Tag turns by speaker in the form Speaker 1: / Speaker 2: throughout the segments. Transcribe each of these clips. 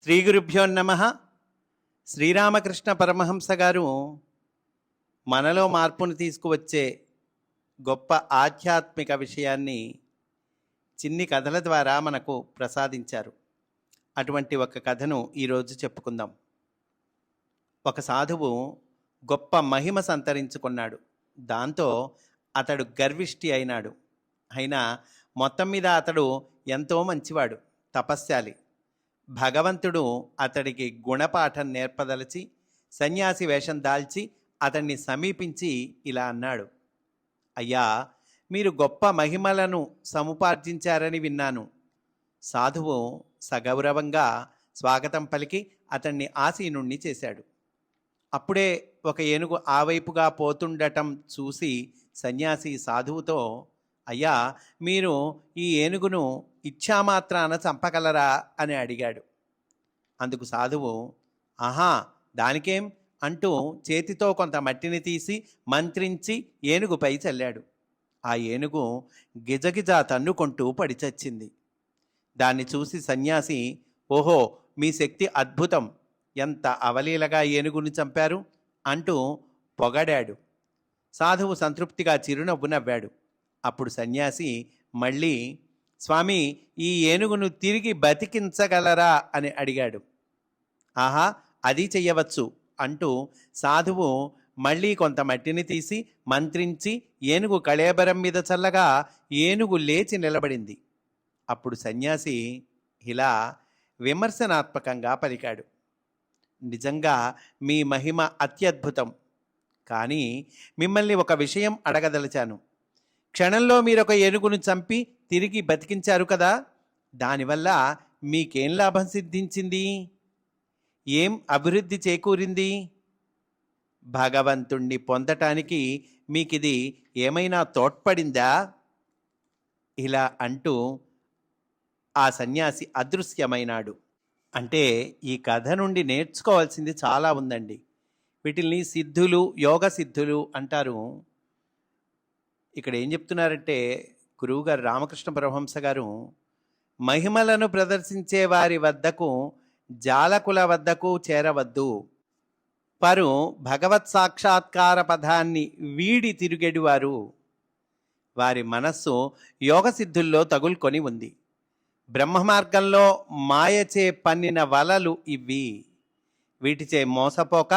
Speaker 1: శ్రీ గురుభ్యో నమః. శ్రీరామకృష్ణ పరమహంస గారు మనలో మార్పును తీసుకువచ్చే గొప్ప ఆధ్యాత్మిక విషయాన్ని చిన్ని కథల ద్వారా మనకు ప్రసాదించారు. అటువంటి ఒక కథను ఈరోజు చెప్పుకుందాం. ఒక సాధువు గొప్ప మహిమ సంతరించుకున్నాడు. దాంతో అతడు గర్విష్టి అయినాడు. అయినా మొత్తం మీద అతడు ఎంతో మంచివాడు, తపస్శాలి. భగవంతుడు అతడికి గుణపాఠం నేర్పదలిచి సన్యాసి వేషం దాల్చి అతన్ని సమీపించి ఇలా అన్నాడు: అయ్యా, మీరు గొప్ప మహిమలను సముపార్జించారని విన్నాను. సాధువు సగౌరవంగా స్వాగతం పలికి అతన్ని ఆసీనుణ్ణి చేశాడు. అప్పుడే ఒక ఏనుగు ఆ వైపుగా పోతుండటం చూసి సన్యాసి సాధువుతో, అయ్యా, మీరు ఈ ఏనుగును ఇచ్ఛామాత్రాన చంపగలరా అని అడిగాడు. అందుకు సాధువు, ఆహా, దానికేం అంటూ చేతితో కొంత మట్టిని తీసి మంత్రించి ఏనుగుపై చల్లాడు. ఆ ఏనుగు గిజగిజ తన్నుకుంటూ పడిచచ్చింది. దాన్ని చూసి సన్యాసి, ఓహో, మీ శక్తి అద్భుతం, ఎంత అవలీలగా ఏనుగుని చంపారు అంటూ పొగడాడు. సాధువు సంతృప్తిగా చిరునవ్వు నవ్వాడు. అప్పుడు సన్యాసి మళ్ళీ, స్వామి, ఈ ఏనుగును తిరిగి బతికించగలరా అని అడిగాడు. ఆహా, అది చెయ్యవచ్చు అంటూ సాధువు మళ్ళీ కొంత మట్టిని తీసి మంత్రించి ఏనుగు కళేబరం మీద చల్లగా ఏనుగు లేచి నిలబడింది. అప్పుడు సన్యాసి ఇలా విమర్శనాత్మకంగా పలికాడు: నిజంగా మీ మహిమ అత్యద్భుతం. కానీ మిమ్మల్ని ఒక విషయం అడగదలిచాను. క్షణంలో మీరొక ఏనుగును చంపి తిరిగి బతికించారు కదా, దానివల్ల మీకేం లాభం సిద్ధించింది? ఏం అభివృద్ధి చేకూరింది? భగవంతుణ్ణి పొందటానికి మీకిది ఏమైనా తోడ్పడిందా? ఇలా అంటూ ఆ సన్యాసి అదృశ్యమైనాడు. అంటే ఈ కథ నుండి నేర్చుకోవాల్సింది చాలా ఉందండి. వీటిల్ని సిద్ధులు, యోగ సిద్ధులు అంటారు. ఇక్కడ ఏం చెప్తున్నారంటే గురువుగారు రామకృష్ణ పరమహంస గారు, మహిమలను ప్రదర్శించే వారి వద్దకు, జాలకుల వద్దకు చేరవద్దు. వారు భగవత్ సాక్షాత్కార పదాన్ని వీడి తిరిగేడువారు. వారి మనస్సు యోగ సిద్ధుల్లో తగులుకొని ఉంది. బ్రహ్మ మార్గంలో మాయచే పన్నిన వలలు ఇవి. వీటిచే మోసపోక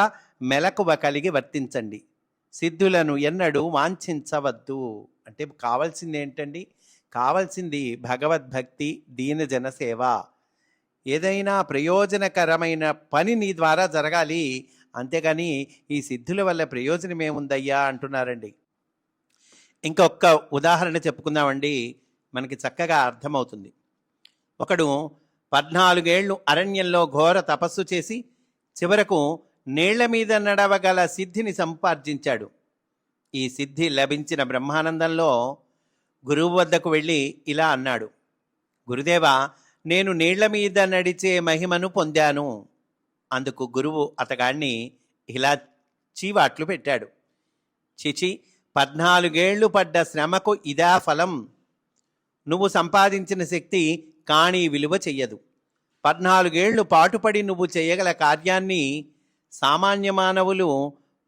Speaker 1: మెలకువ కలిగి వర్తించండి. సిద్ధులను ఎన్నడూ వాంఛించవద్దు. అంటే కావాల్సింది ఏంటండి? కావాల్సింది భగవద్భక్తి, దీనజన సేవ. ఏదైనా ప్రయోజనకరమైన పని నీ ద్వారా జరగాలి, అంతేగాని ఈ సిద్ధుల వల్ల ప్రయోజనం ఏముందయ్యా అంటున్నారండి. ఇంకొక ఉదాహరణ చెప్పుకుందామండి, మనకి చక్కగా అర్థమవుతుంది. ఒకడు 14 ఏళ్ళు అరణ్యంలో ఘోర తపస్సు చేసి చివరకు నీళ్ల మీద నడవగల సిద్ధిని సంపార్జించాడు. ఈ సిద్ధి లభించిన బ్రహ్మానందంలో గురువు వద్దకు వెళ్ళి ఇలా అన్నాడు: గురుదేవా, నేను నీళ్ల మీద నడిచే మహిమను పొందాను. అందుకు గురువు అతగాన్ని ఇలా చీవాట్లు పెట్టాడు: చిచి, 14 ఏళ్ళు పడ్డ శ్రమకు ఇదా ఫలం? నువ్వు సంపాదించిన శక్తి కాణీ విలువ చెయ్యదు. 14 ఏళ్ళు పాటుపడి నువ్వు చేయగల కార్యాన్ని సామాన్య మానవులు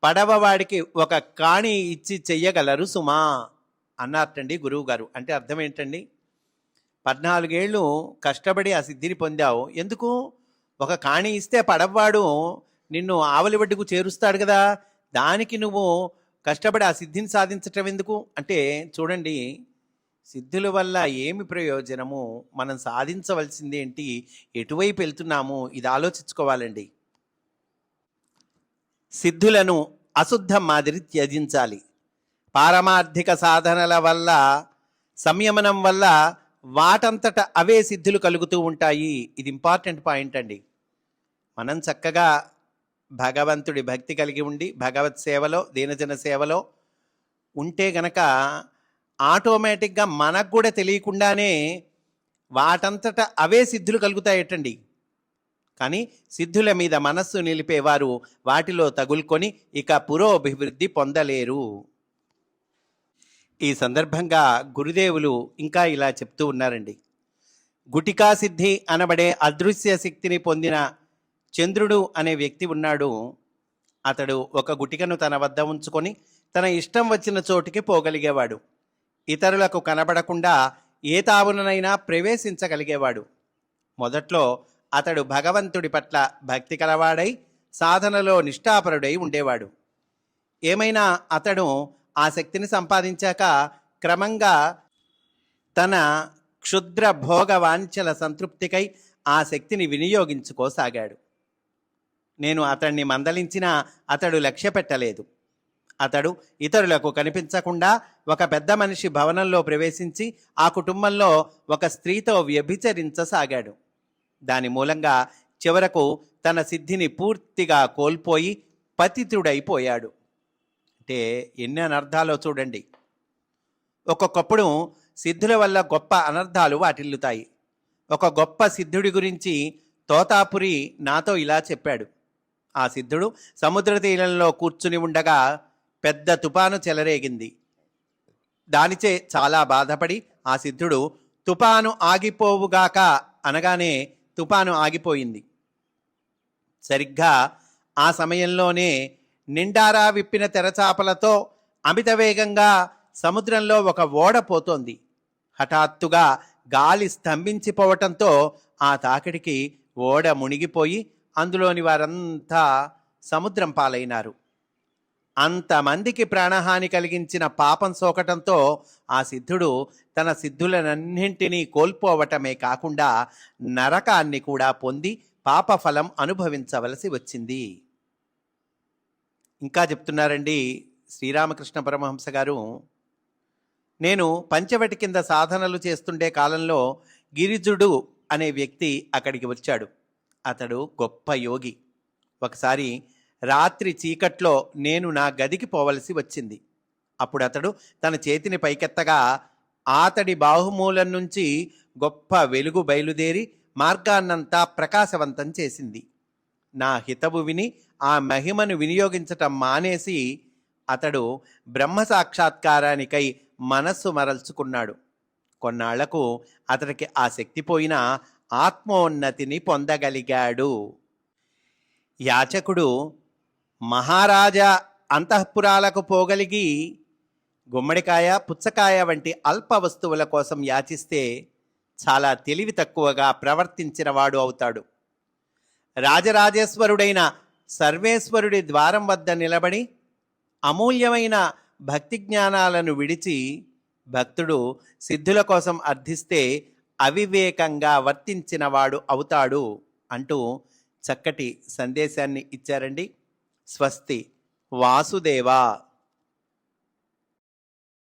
Speaker 1: పడవవాడికి ఒక కాణి ఇచ్చి చెయ్యగలరు సుమా అన్నారటండి గురువు గారు. అంటే అర్థం ఏంటండి? 14 ఏళ్ళు కష్టపడి ఆ సిద్ధిని పొందావు, ఎందుకు? ఒక కాణి ఇస్తే పడవవాడు నిన్ను ఆవలి ఒడ్డుకు చేరుస్తాడు కదా, దానికి నువ్వు కష్టపడి ఆ సిద్ధిని సాధించటం ఎందుకు? అంటే చూడండి, సిద్ధుల వల్ల ఏమి ప్రయోజనము, మనం సాధించవలసింది ఏంటి, ఎటువైపు వెళ్తున్నాము, ఇది ఆలోచించుకోవాలండి. సిద్ధులను అశుద్ధం మాదిరి త్యజించాలి. పారమార్థిక సాధనల వల్ల, సంయమనం వల్ల వాటంతట అవే సిద్ధులు కలుగుతూ ఉంటాయి. ఇది ఇంపార్టెంట్ పాయింట్ అండి. మనం చక్కగా భగవంతుడి భక్తి కలిగి ఉండి భగవత్ సేవలో, దీనజన సేవలో ఉంటే గనక ఆటోమేటిక్గా మనకు కూడా తెలియకుండానే వాటంతట అవే సిద్ధులు కలుగుతాయటండి. కానీ సిద్ధుల మీద మనస్సు నిలిపేవారు వాటిలో తగులుకొని ఇక పురోభివృద్ధి పొందలేరు. ఈ సందర్భంగా గురుదేవులు ఇంకా ఇలా చెప్తూ ఉన్నారండి: గుటికా సిద్ధి అనబడే అదృశ్య శక్తిని పొందిన చంద్రుడు అనే వ్యక్తి ఉన్నాడు. అతడు ఒక గుటికను తన వద్ద ఉంచుకొని తన ఇష్టం వచ్చిన చోటికి పోగలిగేవాడు. ఇతరులకు కనబడకుండా ఏ తావుననైనా ప్రవేశించగలిగేవాడు. మొదట్లో అతడు భగవంతుడి పట్ల భక్తి కలవాడై సాధనలో నిష్ఠాపరుడై ఉండేవాడు. ఏమైనా అతడు ఆ శక్తిని సంపాదించాక క్రమంగా తన క్షుద్ర భోగ వాంఛల సంతృప్తికై ఆ శక్తిని వినియోగించుకోసాగాడు. నేను అతన్ని మందలించినా అతడు లక్ష్య పెట్టలేదు. అతడు ఇతరులకు కనిపించకుండా ఒక పెద్ద మనిషి భవనంలో ప్రవేశించి ఆ కుటుంబంలో ఒక స్త్రీతో వ్యభిచరించసాగాడు. దాని మూలంగా చివరకు తన సిద్ధిని పూర్తిగా కోల్పోయి పతితుడైపోయాడు. అంటే ఎన్ని అనర్థాలో చూడండి. ఒక్కొక్కప్పుడు సిద్ధుల వల్ల గొప్ప అనర్థాలు వాటిల్లుతాయి. ఒక గొప్ప సిద్ధుడి గురించి తోతాపురి నాతో ఇలా చెప్పాడు. ఆ సిద్ధుడు సముద్ర తీరంలో కూర్చుని ఉండగా పెద్ద తుపాను చెలరేగింది. దానిచే చాలా బాధపడి ఆ సిద్ధుడు తుపాను ఆగిపోవుగాక అనగానే తుపాను ఆగిపోయింది. సరిగ్గా ఆ సమయంలోనే నిండారా విప్పిన తెరచాపలతో అమిత వేగంగా సముద్రంలో ఒక ఓడ పోతోంది. హఠాత్తుగా గాలి స్తంభించిపోవటంతో ఆ తాకిడికి ఓడ మునిగిపోయి అందులోని వారంతా సముద్రం పాలైనారు. అంతమందికి ప్రాణహాని కలిగించిన పాపం సోకటంతో ఆ సిద్ధుడు తన సిద్ధులనన్నింటినీ కోల్పోవటమే కాకుండా నరకాన్ని కూడా పొంది పాపఫలం అనుభవించవలసి వచ్చింది. ఇంకా చెప్తున్నారండి శ్రీరామకృష్ణ పరమహంస గారు, నేను పంచవటి కింద సాధనలు చేస్తుండే కాలంలో గిరిజుడు అనే వ్యక్తి అక్కడికి వచ్చాడు. అతడు గొప్ప యోగి. ఒకసారి రాత్రి చీకట్లో నేను నా గదికి పోవలసి వచ్చింది. అప్పుడు అతడు తన చేతిని పైకెత్తగా అతడి బాహుమూలం నుంచి గొప్ప వెలుగు బయలుదేరి మార్గాన్నంతా ప్రకాశవంతం చేసింది. నా హితవు విని ఆ మహిమను వినియోగించటం మానేసి అతడు బ్రహ్మ సాక్షాత్కారానికై మనస్సు మరల్చుకున్నాడు. కొన్నాళ్లకు అతడికి ఆ శక్తి పోయినా ఆత్మోన్నతిని పొందగలిగాడు. యాచకుడు మహారాజా అంతఃపురాలకు పోగలిగి గుమ్మడికాయ, పుచ్చకాయ వంటి అల్ప వస్తువుల కోసం యాచిస్తే చాలా తెలివి తక్కువగా ప్రవర్తించిన వాడు అవుతాడు. రాజరాజేశ్వరుడైన సర్వేశ్వరుడి ద్వారం వద్ద నిలబడి అమూల్యమైన భక్తి జ్ఞానాలను విడిచి భక్తుడు సిద్ధుల కోసం అర్థిస్తే అవివేకంగా వర్తించిన వాడు అవుతాడు అంటూ చక్కటి సందేశాన్ని ఇచ్చారండి. స్వస్తి. వాసుదేవ.